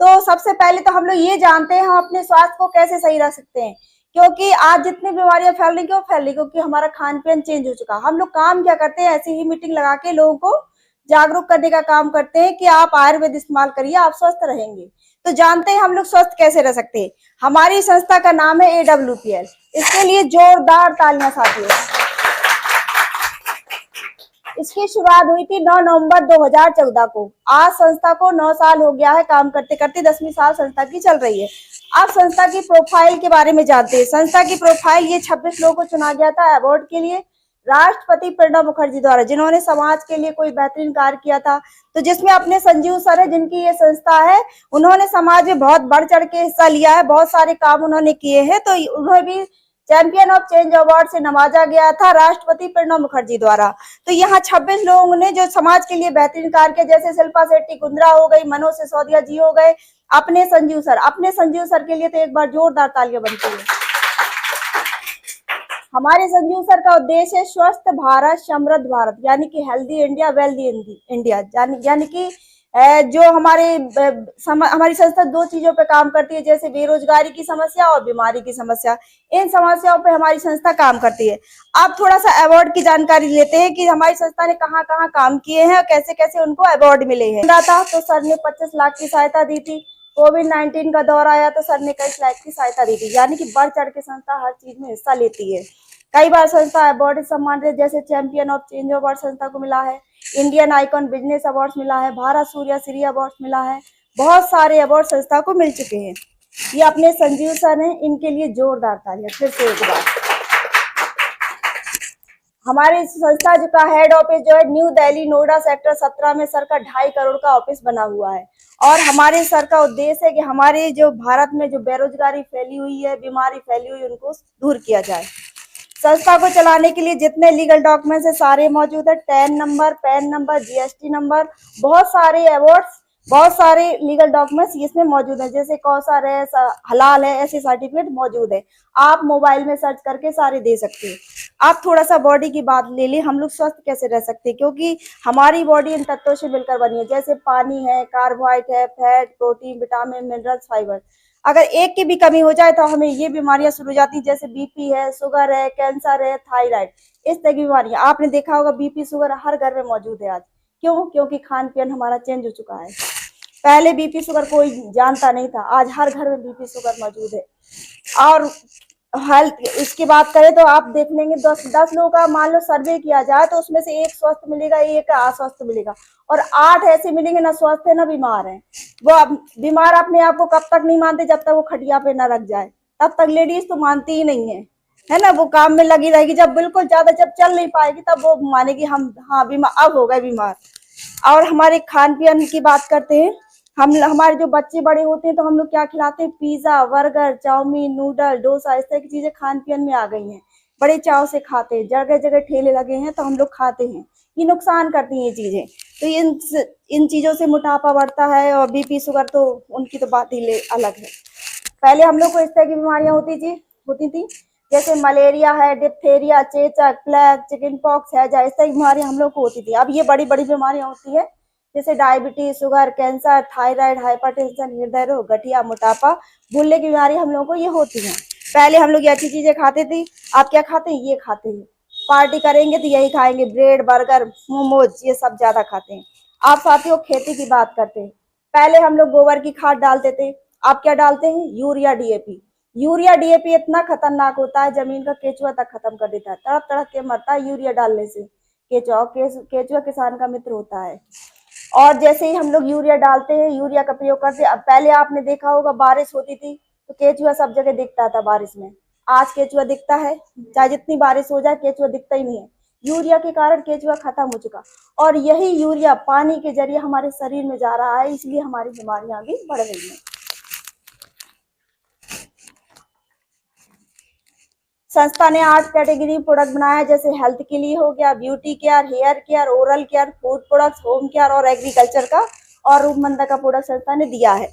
तो सबसे पहले तो हम लोग ये जानते हैं हम अपने स्वास्थ्य को कैसे सही रख सकते हैं, क्योंकि आज जितनी बीमारियां फैल रही क्यों फैल रही, क्योंकि हमारा खान पान चेंज हो चुका। हम लोग काम क्या करते हैं, ऐसी ही मीटिंग लगा के लोगों को जागरूक करने का काम करते हैं कि आप आयुर्वेद इस्तेमाल करिए, आप स्वस्थ रहेंगे। तो जानते हैं हम लोग स्वस्थ कैसे रह सकते हैं। हमारी संस्था का नाम है AWPL। इसके लिए जोरदार तालियां साथियों। इसकी शुरुआत हुई थी 9 नवंबर 2014 को। आज संस्था को 9 साल हो गया है काम करते करते, 10वीं साल संस्था की चल रही है। आप संस्था की प्रोफाइल के बारे में जानते हैं। संस्था की प्रोफाइल, ये 26 लोगों को चुना गया था अवार्ड के लिए राष्ट्रपति प्रणब मुखर्जी द्वारा, जिन्होंने समाज के लिए कोई बेहतरीन कार्य किया था। तो जिसमें अपने संजीव सर है, जिनकी ये संस्था है, उन्होंने समाज में बहुत बढ़ चढ़ के हिस्सा लिया है, बहुत सारे काम उन्होंने किए हैं। तो उन्हें भी चैंपियन ऑफ चेंज अवार्ड से नवाजा गया था राष्ट्रपति प्रणब मुखर्जी द्वारा। तो यहाँ 26 लोगों ने जो समाज के लिए बेहतरीन कार्य किया, जैसे शिल्पा शेट्टी कुंद्रा हो गई, मनोज सिसोदिया जी हो गए, अपने संजीव सर के लिए तो एक बार जोरदार तालियां बनती है। हमारे संजीव सर का उद्देश्य है स्वस्थ भारत समृद्ध भारत, यानी कि हेल्दी इंडिया वेल्दी इंडिया, यानी कि जो हमारी संस्था दो चीजों पे काम करती है, जैसे बेरोजगारी की समस्या और बीमारी की समस्या। इन समस्याओं पे हमारी संस्था काम करती है। आप थोड़ा सा अवार्ड की जानकारी लेते हैं कि हमारी संस्था ने कहाँ कहाँ काम किए हैं और कैसे कैसे उनको अवार्ड मिले हैं। था तो सर ने 25 लाख की सहायता दी थी। कोविड-19 का दौर आया तो सर ने 21 लाख की सहायता दी थी। यानी कि बढ़ चढ़ के संस्था हर चीज में हिस्सा लेती है। कई बार संस्था अवार्ड सम्मानित, जैसे चैंपियन ऑफ चेंज अवार्ड संस्था को मिला है, इंडियन आइकॉन बिजनेस अवार्ड मिला है, भारत सूर्य श्री अवार्ड मिला है। बहुत सारे अवार्ड संस्था को मिल चुके हैं। ये अपने संजीव सर हैं, इनके लिए जोरदार तालियां फिर से एक बार। हमारी संस्था का हेड ऑफिस जो है न्यू दिल्ली नोएडा सेक्टर 17 में सर का 2.5 करोड़ का ऑफिस बना हुआ है। और हमारे सर का उद्देश्य है कि हमारे जो भारत में जो बेरोजगारी फैली हुई है, बीमारी फैली हुई, उनको दूर किया जाए। संस्था को चलाने के लिए जितने लीगल डॉक्यूमेंट्स है सारे मौजूद है। Tan number, pan number, GST number, बहुत सारे अवार्ड्स, बहुत सारे लीगल डॉक्यूमेंट्स इसमें मौजूद है, जैसे कौसर है, हलाल है, ऐसे सर्टिफिकेट मौजूद है। आप मोबाइल में सर्च करके सारे दे सकते हैं। आप थोड़ा सा बॉडी की बात ले ली, हम लोग स्वस्थ कैसे रह सकते हैं, क्योंकि हमारी बॉडी इन तत्वों से मिलकर बनी है, जैसे पानी है, कार्बोहाइड्रेट है, fat, protein, vitamin, minerals, fibre. अगर एक की भी कमी हो जाए तो हमें ये बीमारियां शुरू हो जाती, जैसे BP है, शुगर है, कैंसर है, थायराइड, इस तरह की बीमारियां। आपने देखा होगा BP शुगर हर घर में मौजूद है आज। क्यों? क्योंकि खान पान हमारा चेंज हो चुका है। पहले BP शुगर कोई जानता नहीं था, आज हर घर में BP शुगर मौजूद है। और हेल्थ इसकी बात करें तो आप देख लेंगे 10 लोगों का मान लो सर्वे किया जाए तो उसमें से एक स्वस्थ मिलेगा, एक अस्वस्थ मिलेगा, और 8 ऐसे मिलेंगे ना स्वस्थ है ना बीमार है। वो बीमार अपने आप को कब तक नहीं मानते, जब तक वो खटिया पे ना रख जाए, तब तक लेडीज तो मानती ही नहीं है ना। वो काम में लगी रहेगी, जब बिल्कुल ज्यादा जब चल नहीं पाएगी तब वो मानेगी हम हाँ बीमार अब हो गए बीमार। और हमारे खान पान की बात करते हैं, हमारे जो बच्चे बड़े होते हैं तो हम लोग क्या खिलाते हैं, pizza, burger, chow mein, noodle, dosa, इस तरह की चीजें खान पान में आ गई हैं। बड़े चाव से खाते हैं, जगह जगह ठेले लगे हैं तो हम लोग खाते हैं। ये नुकसान करती हैं ये चीजें। तो इन चीजों से मोटापा बढ़ता है, और BP शुगर तो उनकी तो बात ही अलग है। पहले हम लोग को इस तरह की बीमारियां होती थी, जैसे मलेरिया है, डिप्थेरिया, चेचक, प्लेग, चिकन पॉक्स है, इस तरह की बीमारियां हम लोग को होती थी। अब ये बड़ी बड़ी बीमारियां होती है, जैसे diabetes, sugar, cancer, thyroid, hypertension, हृदय रोग, गठिया, मोटापा, भूलने की बीमारी हम लोगों को ये होती है। पहले हम लोग ये अच्छी चीजें खाते थे, आप क्या खाते हैं, ये खाते हैं। पार्टी करेंगे तो यही खाएंगे, ब्रेड, बर्गर, मोमोज, ये सब ज्यादा खाते हैं। आप साथियों खेती की बात करते हैं, पहले हम लोग गोबर की खाद डालते थे, आप क्या डालते हैं, यूरिया, DAP। यूरिया DAP इतना खतरनाक होता है, जमीन का केचुआ तक खत्म कर देता है, तड़प तड़प के मरता है यूरिया डालने से। केचुआ किसान का मित्र होता है। और जैसे ही हम लोग यूरिया डालते हैं, यूरिया का प्रयोग करते हैं, अब पहले आपने देखा होगा बारिश होती थी तो केचुआ सब जगह दिखता था बारिश में। आज केचुआ दिखता है, चाहे जितनी बारिश हो जाए केचुआ दिखता ही नहीं है। यूरिया के कारण केचुआ खत्म हो चुका, और यही यूरिया पानी के जरिए हमारे शरीर में जा रहा है, इसलिए हमारी बीमारियां भी बढ़ रही हैं। संस्था ने 8 कैटेगरी प्रोडक्ट बनाया, जैसे हेल्थ के लिए हो गया, beauty care, hair care, oral care, food products, home care और एग्रीकल्चर का और रूपमंदा का प्रोडक्ट संस्था ने दिया है।